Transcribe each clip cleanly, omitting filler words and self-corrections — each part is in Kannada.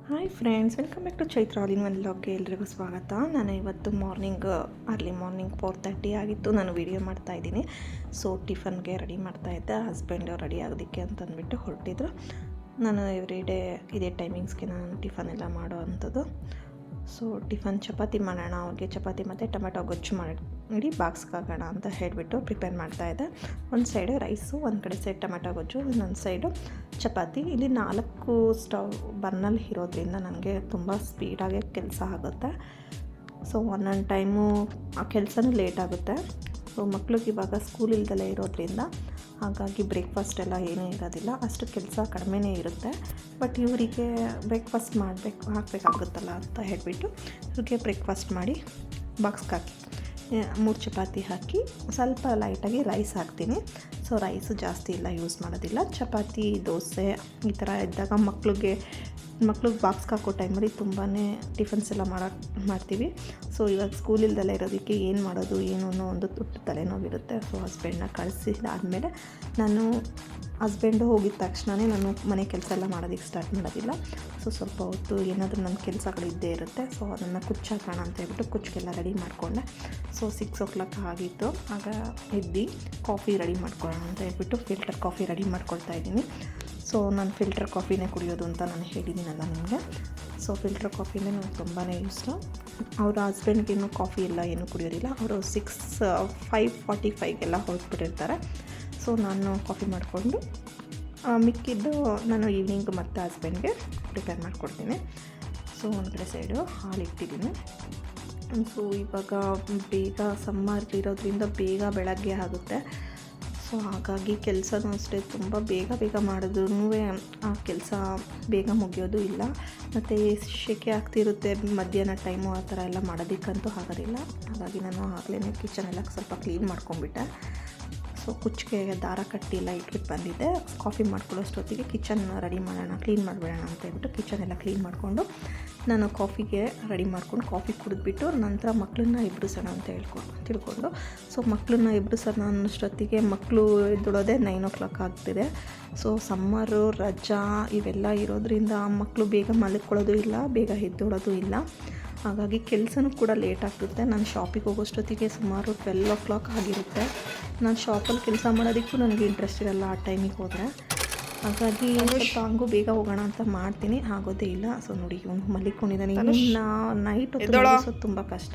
Hi friends, welcome back to Chaitra all in one ವ್ಲಾಗ್ಗೆ ಎಲ್ರಿಗೂ ಸ್ವಾಗತ. ನಾನು ಇವತ್ತು ಅರ್ಲಿ ಮಾರ್ನಿಂಗ್ 4:30 ಆಗಿತ್ತು. ನಾನು ವೀಡಿಯೋ ಮಾಡ್ತಾಯಿದ್ದೀನಿ. ಸೊ ಟಿಫನ್ಗೆ ರೆಡಿ ಮಾಡ್ತಾಯಿದ್ದೆ. ಹಸ್ಬೆಂಡು ರೆಡಿ ಆಗೋದಕ್ಕೆ ಅಂತಂದ್ಬಿಟ್ಟು ಹೊರಟಿದ್ರು. ನಾನು ಎವ್ರಿ ಡೇ ಇದೇ ಟೈಮಿಂಗ್ಸ್ಗೆ ನಾನು ಟಿಫನ್ ಎಲ್ಲ ಮಾಡೋ ಅಂಥದ್ದು. ಸೊ ಟಿಫನ್ ಚಪಾತಿ ಮಾಡೋಣ, ಅವ್ರಿಗೆ ಚಪಾತಿ ಮತ್ತು ಟೊಮೆಟೊ ಗೊಜ್ಜು ಮಾಡಿ ಬಾಕ್ಸ್ಗೆ ಹಾಕೋಣ ಅಂತ ಹೇಳಿಬಿಟ್ಟು ಪ್ರಿಪೇರ್ ಮಾಡ್ತಾಯಿದ್ದೆ. ಒಂದು ಸೈಡು ರೈಸು, ಒಂದು ಕಡೆ ಸೈಡ್ ಟೊಮೆಟೊ ಗೊಜ್ಜು, ಇನ್ನೊಂದು ಸೈಡು ಚಪಾತಿ. ಇಲ್ಲಿ 4 ಸ್ಟವ್ ಬರ್ನಲ್ಲಿ ಇರೋದ್ರಿಂದ ನನಗೆ ತುಂಬ ಸ್ಪೀಡಾಗಿ ಕೆಲಸ ಆಗುತ್ತೆ. ಸೊ ಒಂದೊಂದು ಟೈಮು ಆ ಕೆಲಸನೂ ಲೇಟ್ ಆಗುತ್ತೆ. ಸೊ ಮಕ್ಳಿಗೆ ಇವಾಗ ಸ್ಕೂಲ್ ಇಲ್ದಲೇ ಇರೋದ್ರಿಂದ ಹಾಗಾಗಿ ಬ್ರೇಕ್ಫಾಸ್ಟ್ ಎಲ್ಲ ಏನೂ ಇರೋದಿಲ್ಲ, ಅಷ್ಟು ಕೆಲಸ ಕಡಿಮೆನೇ ಇರುತ್ತೆ. ಬಟ್ ಇವರಿಗೆ ಬ್ರೇಕ್ಫಾಸ್ಟ್ ಹಾಕಬೇಕಾಗುತ್ತಲ್ಲ ಅಂತ ಹೇಳಿಬಿಟ್ಟು ಇವ್ರಿಗೆ ಬ್ರೇಕ್ಫಾಸ್ಟ್ ಮಾಡಿ ಬಾಕ್ಸ್ಗೆ ಹಾಕಿ 3 ಚಪಾತಿ ಹಾಕಿ ಸ್ವಲ್ಪ ಲೈಟಾಗಿ ರೈಸ್ ಹಾಕ್ತೀನಿ. ಸೊ ರೈಸು ಜಾಸ್ತಿ ಎಲ್ಲ ಯೂಸ್ ಮಾಡೋದಿಲ್ಲ. ಚಪಾತಿ, ದೋಸೆ ಈ ಥರ ಇದ್ದಾಗ ಮಕ್ಳಿಗೆ ಬಾಕ್ಸ್ಗೆ ಹಾಕೋ ಟೈಮಲ್ಲಿ ತುಂಬಾ ಟಿಫನ್ಸ್ ಎಲ್ಲ ಮಾಡ್ತೀವಿ. ಸೊ ಇವಾಗ ಸ್ಕೂಲ್ ಇಲ್ದಲ್ಲೇ ಇರೋದಕ್ಕೆ ಏನು ಮಾಡೋದು ಏನು ಅನ್ನೋ ಒಂದು ತುಟ್ಟು ತಲೆನೋವಿರುತ್ತೆ. ಸೊ ಹಸ್ಬೆಂಡನ್ನ ಕಳಿಸಿದಾದ್ಮೇಲೆ ನಾನು ಹಸ್ಬೆಂಡು ಹೋಗಿದ ತಕ್ಷಣವೇ ನಾನು ಮನೆ ಕೆಲಸ ಎಲ್ಲ ಮಾಡೋದಕ್ಕೆ ಸ್ಟಾರ್ಟ್ ಮಾಡೋದಿಲ್ಲ. ಸೊ ಸ್ವಲ್ಪ ಹೊತ್ತು ಏನಾದರೂ ನನ್ನ ಕೆಲಸಗಳು ಇದ್ದೇ ಇರುತ್ತೆ. ಸೊ ಅದನ್ನು ಕುಚ್ಚಾಕೋಣ ಅಂತ ಹೇಳ್ಬಿಟ್ಟು ಕುಚ್ಚಿಗೆಲ್ಲ ರೆಡಿ ಮಾಡಿಕೊಂಡೆ. ಸೊ 6 o'clock ಆಗಿತ್ತು. ಆಗ ಎದ್ದು ಕಾಫಿ ರೆಡಿ ಮಾಡ್ಕೊಳ್ಳೋಣ ಅಂತ ಹೇಳ್ಬಿಟ್ಟು ಫಿಲ್ಟರ್ ಕಾಫಿ ರೆಡಿ ಮಾಡ್ಕೊಳ್ತಾ ಇದ್ದೀನಿ. ಸೊ ನಾನು ಫಿಲ್ಟರ್ ಕಾಫಿನೇ ಕುಡಿಯೋದು ಅಂತ ನಾನು ಹೇಳಿದ್ದೀನಲ್ಲ ನಿಮಗೆ. ಸೊ ಫಿಲ್ಟರ್ ಕಾಫಿನೇ ನನಗೆ ತುಂಬಾ ಇಷ್ಟ. ಅವರ ಹಸ್ಬೆಂಡ್ಗೇನು ಕಾಫಿ ಎಲ್ಲ ಏನೂ ಕುಡಿಯೋದಿಲ್ಲ. ಅವರು 5:45ಗೆಲ್ಲ ಹೊರಟ್ಬಿಟ್ಟಿರ್ತಾರೆ. ಸೊ ನಾನು ಕಾಫಿ ಮಾಡಿಕೊಂಡು ಮಿಕ್ಕಿದ್ದು ನಾನು ಈವ್ನಿಂಗ್ ಮತ್ತು ಹಸ್ಬೆಂಡ್ಗೆ ಪ್ರಿಪೇರ್ ಮಾಡಿಕೊಡ್ತೀನಿ. ಸೊ ಒಂದು ಕಡೆ ಸೈಡು ಹಾಲು ಇಟ್ಟಿದ್ದೀನಿ. ಸೊ ಇವಾಗ ಬೇಗ ಸಮ್ಮರ್ ಇರೋದ್ರಿಂದ ಬೇಗ ಬೆಳಗ್ಗೆ ಆಗುತ್ತೆ. ಸೊ ಹಾಗಾಗಿ ಕೆಲಸನೂ ಅಷ್ಟೇ ತುಂಬ ಬೇಗ ಮಾಡಿದ್ರೂ ಆ ಕೆಲಸ ಬೇಗ ಮುಗಿಯೋದು ಇಲ್ಲ. ಮತ್ತು ಸೆಕೆ ಆಗ್ತಿರುತ್ತೆ ಮಧ್ಯಾಹ್ನ ಟೈಮು, ಆ ಥರ ಎಲ್ಲ ಮಾಡೋದಕ್ಕಂತೂ ಆಗೋದಿಲ್ಲ. ಹಾಗಾಗಿ ನಾನು ಆಗಲೇ ಕಿಚನ್ ಎಲ್ಲ ಸ್ವಲ್ಪ ಕ್ಲೀನ್ ಮಾಡ್ಕೊಂಬಿಟ್ಟೆ. ಸೊ ಕುಚ್ಚಿಗೆ ದಾರ ಕಟ್ಟಿ ಎಲ್ಲ ಇಟ್ಬಿಟ್ಟು ಬಂದಿದ್ದೆ. ಕಾಫಿ ಮಾಡ್ಕೊಳ್ಳೋಷ್ಟೊತ್ತಿಗೆ ಕಿಚನ್ ರೆಡಿ ಮಾಡೋಣ, ಕ್ಲೀನ್ ಮಾಡಿಬಿಡೋಣ ಅಂತ ಹೇಳ್ಬಿಟ್ಟು ಕಿಚನ್ ಎಲ್ಲ ಕ್ಲೀನ್ ಮಾಡಿಕೊಂಡು ನಾನು ಕಾಫಿಗೆ ರೆಡಿ ಮಾಡ್ಕೊಂಡು ಕಾಫಿ ಕುಡಿದ್ಬಿಟ್ಟು ನಂತರ ಮಕ್ಕಳನ್ನ ಎಬ್ಬಿಸೋಣ ಅಂತ ತಿಳ್ಕೊಂಡು ಸೊ ಮಕ್ಕಳನ್ನ ಎಬ್ಬಿಸೋಣ ಅನ್ನೋಷ್ಟೊತ್ತಿಗೆ ಮಕ್ಕಳು ಎದ್ದೇಳೋದೇ 9 o'clock ಆಗ್ತಿದೆ. ಸೊ ಸಮ್ಮರು ರಜಾ ಇವೆಲ್ಲ ಇರೋದ್ರಿಂದ ಮಕ್ಕಳು ಬೇಗ ಮಲ್ಕೊಳ್ಳೋದು ಇಲ್ಲ, ಬೇಗ ಎದ್ದೇಳೋದು ಇಲ್ಲ. ಹಾಗಾಗಿ ಕೆಲಸನೂ ಕೂಡ ಲೇಟ್ ಆಗ್ತಿರುತ್ತೆ. ನಾನು ಶಾಪಿಗೆ ಹೋಗೋಷ್ಟೊತ್ತಿಗೆ ಸುಮಾರು 12 o'clock ಆಗಿರುತ್ತೆ. ನಾನು ಶಾಪಲ್ಲಿ ಕೆಲಸ ಮಾಡೋದಕ್ಕೂ ನನಗೆ ಇಂಟ್ರೆಸ್ಟ್ ಇರಲ್ಲ ಆ ಟೈಮಿಗೆ ಹೋದರೆ. ಹಾಗಾಗಿ ಸ್ವಲ್ಪ ಹಂಗೂ ಬೇಗ ಹೋಗೋಣ ಅಂತ ಮಾಡ್ತೀನಿ, ಆಗೋದೇ ಇಲ್ಲ. ಸೊ ನೋಡಿ ಇವನು ಮಲಿಕೊಂಡಿದ್ದಾನೆ. ಇನ್ನು ನೈಟ್ ಹೊತ್ತು ತುಂಬ ಕಷ್ಟ,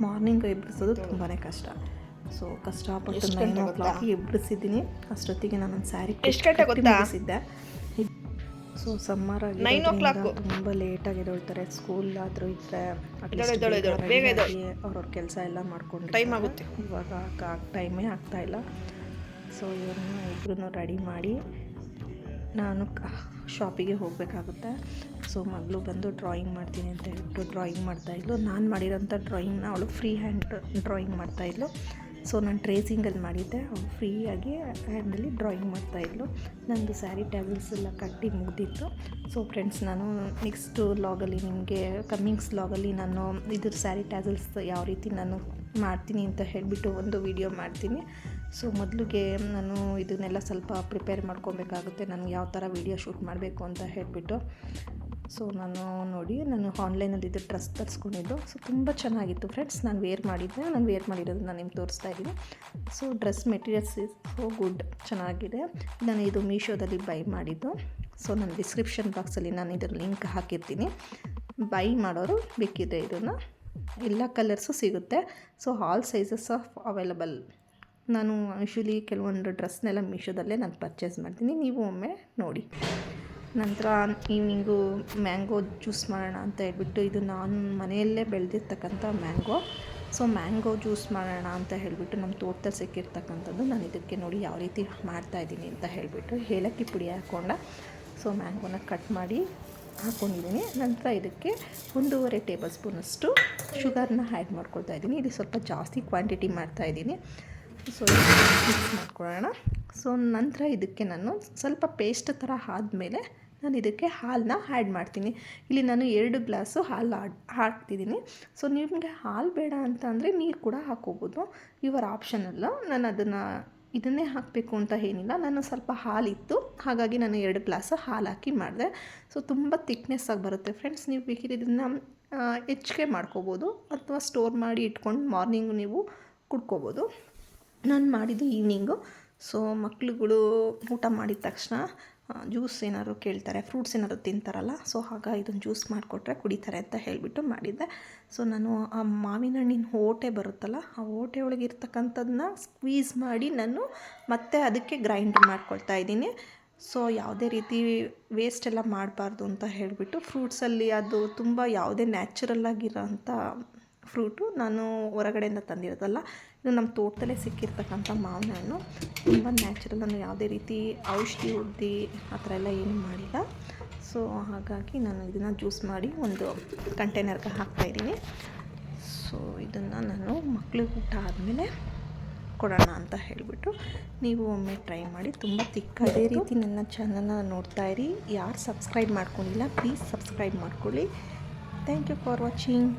ಮಾರ್ನಿಂಗ್ ಎಬ್ಬಿಸೋದು ತುಂಬಾ ಕಷ್ಟ. ಸೊ ಕಷ್ಟಪಟ್ಟು 9 o'clock ಎಬ್ಬಿಸಿದ್ದೀನಿ. ಅಷ್ಟೊತ್ತಿಗೆ ನಾನೊಂದು ಸ್ಯಾರಿ ಮುಗಿಸಿದ್ದೆ. ಸೊ ಸಮ್ಮರ್ ಆಗಿ ತುಂಬ ಲೇಟಾಗಿ ಎದ್ದೇಳ್ತಾರೆ. ಸ್ಕೂಲ್ ಆದರೂ ಇದ್ದರೆ ಅವ್ರವ್ರ ಕೆಲಸ ಎಲ್ಲ ಮಾಡ್ಕೊಂಡು ಟೈಮ್ ಆಗುತ್ತೆ. ಇವಾಗ ಟೈಮೇ ಆಗ್ತಾಯಿಲ್ಲ. ಸೊ ಇವ್ರನ್ನ ಇಬ್ಬರೂ ರೆಡಿ ಮಾಡಿ ನಾನು ಶಾಪಿಗೆ ಹೋಗಬೇಕಾಗುತ್ತೆ. ಸೊ ಮಗಳು ಬಂದು ಡ್ರಾಯಿಂಗ್ ಮಾಡ್ತೀನಿ ಅಂತ ಹೇಳ್ಬಿಟ್ಟು ಡ್ರಾಯಿಂಗ್ ಮಾಡ್ತಾಯಿದ್ಲು. ನಾನು ಮಾಡಿರೋಂಥ ಡ್ರಾಯಿಂಗ್ನ ಅವಳು ಫ್ರೀ ಹ್ಯಾಂಡ್ ಡ್ರಾಯಿಂಗ್ ಮಾಡ್ತಾಯಿದ್ಲು. ಸೊ ನಾನು ಟ್ರೇಸಿಂಗಲ್ಲಿ ಮಾಡಿದ್ದೆ, ಅವಳು ಫ್ರೀಯಾಗಿ ಹ್ಯಾಂಡಲ್ಲಿ ಡ್ರಾಯಿಂಗ್ ಮಾಡ್ತಾಯಿದ್ಲು. ನಂದು ಸ್ಯಾರಿ ಟ್ಯಾಸಲ್ಸ್ ಎಲ್ಲ ಕಟ್ಟಿ ಮುಗ್ದಿತ್ತು. ಸೊ ಫ್ರೆಂಡ್ಸ್, ನಾನು ನೆಕ್ಸ್ಟ್ ಲಾಗಲ್ಲಿ ನಿಮಗೆ ಕಮ್ಮಿಂಗ್ಸ್ ಲಾಗಲ್ಲಿ ನಾನು ಇದ್ರ ಸ್ಯಾರಿ ಟ್ಯಾಸಲ್ಸ್ ಯಾವ ರೀತಿ ನಾನು ಮಾಡ್ತೀನಿ ಅಂತ ಹೇಳಿಬಿಟ್ಟು ಒಂದು ವಿಡಿಯೋ ಮಾಡ್ತೀನಿ. ಸೊ ಮೊದಲಿಗೆ ನಾನು ಇದನ್ನೆಲ್ಲ ಸ್ವಲ್ಪ ಪ್ರಿಪೇರ್ ಮಾಡ್ಕೊಬೇಕಾಗುತ್ತೆ, ನನಗೆ ಯಾವ ಥರ ವಿಡಿಯೋ ಶೂಟ್ ಮಾಡಬೇಕು ಅಂತ ಹೇಳಿಬಿಟ್ಟು. ಸೊ ನಾನು ಆನ್ಲೈನಲ್ಲಿ ಇದು ಡ್ರೆಸ್ ತರಿಸ್ಕೊಂಡಿದ್ದು. ಸೊ ತುಂಬ ಚೆನ್ನಾಗಿತ್ತು ಫ್ರೆಂಡ್ಸ್. ನಾನು ವೇರ್ ಮಾಡಿರೋದು ನಾನು ನಿಮ್ಗೆ ತೋರಿಸ್ತಾ ಇದ್ದೀನಿ. So dress materials is so good, ಚೆನ್ನಾಗಿದೆ. ನಾನು ಇದು ಮೀಶೋದಲ್ಲಿ ಬೈ ಮಾಡಿದ್ದು. ಸೊ ನಾನು ಡಿಸ್ಕ್ರಿಪ್ಷನ್ ಬಾಕ್ಸಲ್ಲಿ ನಾನು ಇದರ ಲಿಂಕ್ ಹಾಕಿರ್ತೀನಿ. ಬೈ ಮಾಡೋರು ಬೇಕಿದೆ, ಇದನ್ನು ಎಲ್ಲ ಕಲರ್ಸು ಸಿಗುತ್ತೆ. So all sizes of available. ನಾನು ಯೂಶ್ವಲಿ ಕೆಲವೊಂದು ಡ್ರೆಸ್ನೆಲ್ಲ ಮೀಶೋದಲ್ಲೇ ನಾನು ಪರ್ಚೇಸ್ ಮಾಡ್ತೀನಿ, ನೀವು ಒಮ್ಮೆ ನೋಡಿ. ನಂತರ ಈವ್ನಿಂಗು ಮ್ಯಾಂಗೋ ಜ್ಯೂಸ್ ಮಾಡೋಣ ಅಂತ ಹೇಳ್ಬಿಟ್ಟು, ಇದು ನಾನು ಮನೆಯಲ್ಲೇ ಬೆಳೆದಿರ್ತಕ್ಕಂಥ ಮ್ಯಾಂಗೋ. ಸೊ ಮ್ಯಾಂಗೋ ಜ್ಯೂಸ್ ಮಾಡೋಣ ಅಂತ ಹೇಳಿಬಿಟ್ಟು ನಮ್ಮ ತೋಟದಲ್ಲಿ ಸಿಕ್ಕಿರ್ತಕ್ಕಂಥದ್ದು. ನಾನು ಇದಕ್ಕೆ ನೋಡಿ ಯಾವ ರೀತಿ ಮಾಡ್ತಾಯಿದ್ದೀನಿ ಅಂತ ಹೇಳಿಬಿಟ್ಟು ಏಲಕ್ಕಿ ಪುಡಿ ಹಾಕ್ಕೊಂಡೆ. ಸೊ ಮ್ಯಾಂಗೋನ ಕಟ್ ಮಾಡಿ ಹಾಕ್ಕೊಂಡಿದ್ದೀನಿ. ನಂತರ ಇದಕ್ಕೆ 1.5 ಟೇಬಲ್ ಸ್ಪೂನಷ್ಟು ಶುಗರ್ನ ಆ್ಯಡ್ ಮಾಡ್ಕೊಳ್ತಾ ಇದ್ದೀನಿ. ಇದು ಸ್ವಲ್ಪ ಜಾಸ್ತಿ ಕ್ವಾಂಟಿಟಿ ಮಾಡ್ತಾಯಿದ್ದೀನಿ. ಸೊ ಮಿಕ್ಸ್ ಮಾಡ್ಕೊಳ್ಳೋಣ. ಸೊ ನಂತರ ಇದಕ್ಕೆ ನಾನು ಸ್ವಲ್ಪ ಪೇಸ್ಟ್ ಥರ ಆದಮೇಲೆ ನಾನು ಇದಕ್ಕೆ ಹಾಲನ್ನ ಆ್ಯಡ್ ಮಾಡ್ತೀನಿ. ಇಲ್ಲಿ ನಾನು 2 ಗ್ಲಾಸು ಹಾಲು ಹಾಕ್ತಿದ್ದೀನಿ. ಸೊ ನಿಮಗೆ ಹಾಲು ಬೇಡ ಅಂತ ಅಂದರೆ ನೀರು ಕೂಡ ಹಾಕ್ಕೋಬೋದು, ಯುವರ್ ಆಪ್ಷನಲ್ಲ. ನಾನು ಅದನ್ನು ಇದನ್ನೇ ಹಾಕಬೇಕು ಅಂತ ಏನಿಲ್ಲ. ನಾನು ಸ್ವಲ್ಪ ಹಾಲಿತ್ತು, ಹಾಗಾಗಿ ನಾನು 2 ಗ್ಲಾಸ್ ಹಾಲು ಹಾಕಿ ಮಾಡಿದೆ. ಸೊ ತುಂಬ ಥಿಕ್ನೆಸ್ ಆಗಿ ಬರುತ್ತೆ ಫ್ರೆಂಡ್ಸ್. ನೀವು ಬೇಕಿದ್ರೆ ಇದನ್ನು ಹೆಚ್ಚಿಗೆ ಮಾಡ್ಕೋಬೋದು ಅಥವಾ ಸ್ಟೋರ್ ಮಾಡಿ ಇಟ್ಕೊಂಡು ಮಾರ್ನಿಂಗು ನೀವು ಕುಡ್ಕೋಬೋದು. ನಾನು ಮಾಡಿದ್ದು ಈವ್ನಿಂಗು. ಸೊ ಮಕ್ಳುಗಳು ಊಟ ಮಾಡಿದ ತಕ್ಷಣ ಜ್ಯೂಸ್ ಏನಾದ್ರು ಕೇಳ್ತಾರೆ, ಫ್ರೂಟ್ಸ್ ಏನಾದ್ರು ತಿಂತಾರಲ್ಲ, ಸೊ ಹಾಗಾಗಿ ಇದನ್ನು ಜ್ಯೂಸ್ ಮಾಡಿಕೊಟ್ರೆ ಕುಡಿತಾರೆ ಅಂತ ಹೇಳಿಬಿಟ್ಟು ಮಾಡಿದ್ದೆ. ಸೊ ನಾನು ಆ ಮಾವಿನ ಹಣ್ಣಿನ ಓಟೆ ಬರುತ್ತಲ್ಲ, ಆ ಓಟೆ ಒಳಗೆ ಇರ್ತಕ್ಕಂಥದ್ದನ್ನ ಸ್ಕ್ವೀಸ್ ಮಾಡಿ ನಾನು ಮತ್ತೆ ಅದಕ್ಕೆ ಗ್ರೈಂಡ್ ಮಾಡ್ಕೊಳ್ತಾ ಇದ್ದೀನಿ. ಸೊ ಯಾವುದೇ ರೀತಿ ವೇಸ್ಟ್ ಎಲ್ಲ ಮಾಡಬಾರ್ದು ಅಂತ ಹೇಳಿಬಿಟ್ಟು, ಫ್ರೂಟ್ಸಲ್ಲಿ ಅದು ತುಂಬ ಯಾವುದೇ ನ್ಯಾಚುರಲ್ಲಾಗಿರೋಂಥ ಫ್ರೂಟು, ನಾನು ಹೊರಗಡೆಯಿಂದ ತಂದಿರೋದಲ್ಲ. ಇದು ನಮ್ಮ ತೋಟದಲ್ಲೇ ಸಿಕ್ಕಿರ್ತಕ್ಕಂಥ ಮಾವಿನ ಹಣ್ಣು, ತುಂಬ ನ್ಯಾಚುರಲ್. ನಾನು ಯಾವುದೇ ರೀತಿ ಔಷಧಿ ಹೊಡ್ದು ಆ ಥರ ಎಲ್ಲ ಏನೂ ಮಾಡಿಲ್ಲ. ಸೊ ಹಾಗಾಗಿ ನಾನು ಇದನ್ನು ಜ್ಯೂಸ್ ಮಾಡಿ ಒಂದು ಕಂಟೈನರ್ಗೆ ಹಾಕ್ತಾಯಿದ್ದೀನಿ. ಸೊ ಇದನ್ನು ನಾನು ಮಕ್ಳಿಗೆ ಊಟ ಆದಮೇಲೆ ಕೊಡೋಣ ಅಂತ ಹೇಳಿಬಿಟ್ಟು, ನೀವು ಒಮ್ಮೆ ಟ್ರೈ ಮಾಡಿ, ತುಂಬ ಅದೇ ರೀತಿ ನನ್ನ ಚಾನಲ್ನ ನೋಡ್ತಾಯಿರಿ. ಯಾರು ಸಬ್ಸ್ಕ್ರೈಬ್ ಮಾಡ್ಕೊಂಡಿಲ್ಲ ಪ್ಲೀಸ್ ಸಬ್ಸ್ಕ್ರೈಬ್ ಮಾಡ್ಕೊಳ್ಳಿ. Thank you for watching.